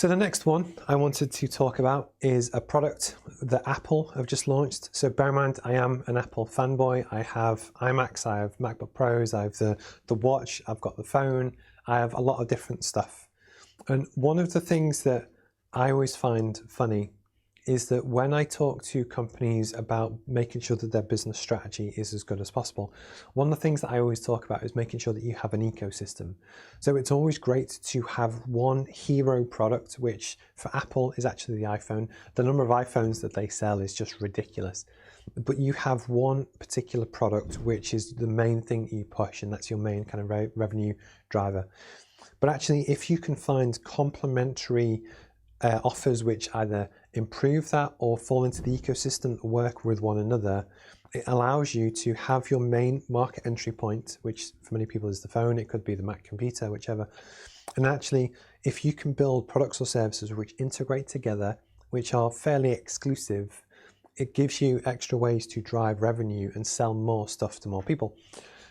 So the next one I wanted to talk about is a product that Apple have just launched. So bear in mind, I am an Apple fanboy. I have iMacs, I have MacBook Pros, I have the watch, I've got the phone, I have a lot of different stuff. And one of the things that I always find funny is that when I talk to companies about making sure that their business strategy is as good as possible, one of the things that I always talk about is making sure that you have an ecosystem. So it's always great to have one hero product, which for Apple is actually the iPhone. The number of iPhones that they sell is just ridiculous. But you have one particular product, which is the main thing that you push, and that's your main kind of revenue driver. But actually, if you can find complementary offers which either improve that or fall into the ecosystem that work with one another, it allows you to have your main market entry point, which for many people is the phone, it could be the Mac computer, whichever. And actually, if you can build products or services which integrate together, which are fairly exclusive, it gives you extra ways to drive revenue and sell more stuff to more people.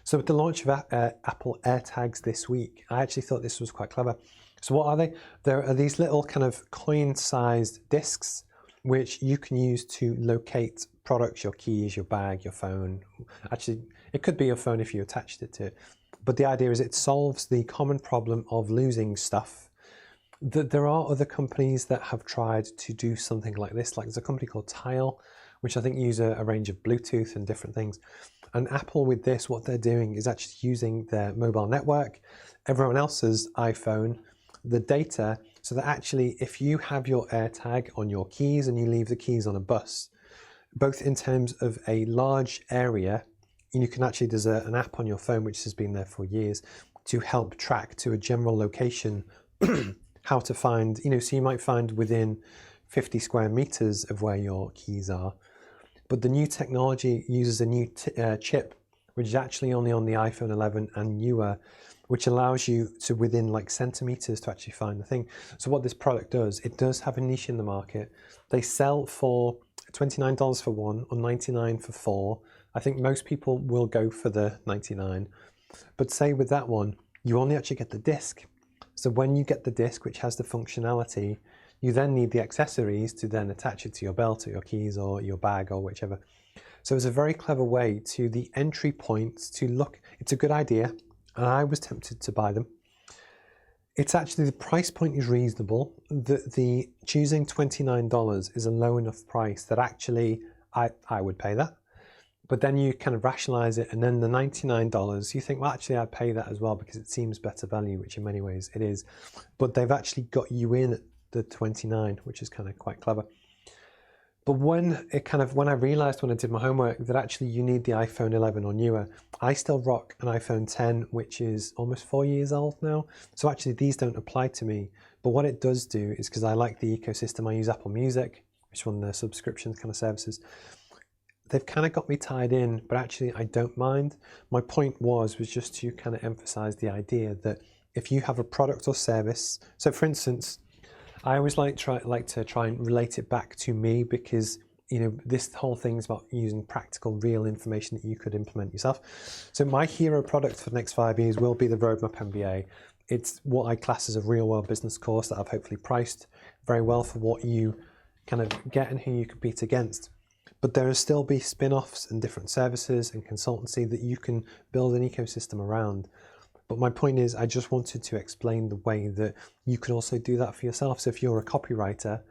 So with the launch of Apple Airtags this week, I actually thought this was quite clever. So what are they? There are these little kind of coin-sized discs which you can use to locate products, your keys, your bag, your phone. Actually, it could be your phone if you attached it to it. But the idea is it solves the common problem of losing stuff. There are other companies that have tried to do something like this. Like there's a company called Tile, which I think use a range of Bluetooth and different things. And Apple with this, what they're doing is actually using their mobile network, everyone else's iPhone, the data, so that actually if you have your AirTag on your keys and you leave the keys on a bus, both in terms of a large area, and you can actually, there's an app on your phone which has been there for years to help track to a general location how to find, so you might find within 50 square meters of where your keys are. But the new technology uses a new chip, which is actually only on the iPhone 11 and newer, which allows you to within like centimeters to actually find the thing. So what this product does, it does have a niche in the market. They sell for $29 for one or $99 for four. I think most people will go for the $99. But say with that one, you only actually get the disc. So when you get the disc, which has the functionality, you then need the accessories to then attach it to your belt or your keys or your bag or whichever. So it's a very clever way to the entry points to look. It's a good idea. And I was tempted to buy them. It's actually, the price point is reasonable. The choosing $29 is a low enough price that actually I would pay that. But then you kind of rationalize it, and then the $99, you think, well, actually I'd pay that as well because it seems better value, which in many ways it is. But they've actually got you in at the 29, which is kind of quite clever. But when I realized when I did my homework that actually you need the iPhone 11 or newer, I still rock an iPhone 10, which is almost 4 years old now. So actually these don't apply to me. But what it does do is, because I like the ecosystem, I use Apple Music, which is one of their subscription kind of services. They've kind of got me tied in, but actually I don't mind. My point was just to kind of emphasize the idea that if you have a product or service, so for instance, I always like to try and relate it back to me, because this whole thing is about using practical, real information that you could implement yourself. So my hero product for the next 5 years will be the Roadmap MBA. It's what I class as a real-world business course that I've hopefully priced very well for what you kind of get and who you compete against. But there will still be spin-offs and different services and consultancy that you can build an ecosystem around. But my point is, I just wanted to explain the way that you can also do that for yourself. So if you're a copywriter,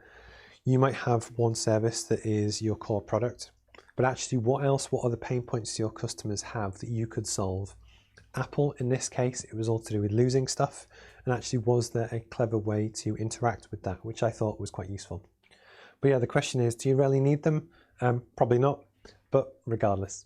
you might have one service that is your core product, but actually what other pain points do your customers have that you could solve? Apple, in this case, it was all to do with losing stuff. And actually, was there a clever way to interact with that, which I thought was quite useful. But yeah, the question is, do you really need them? Probably not, but regardless.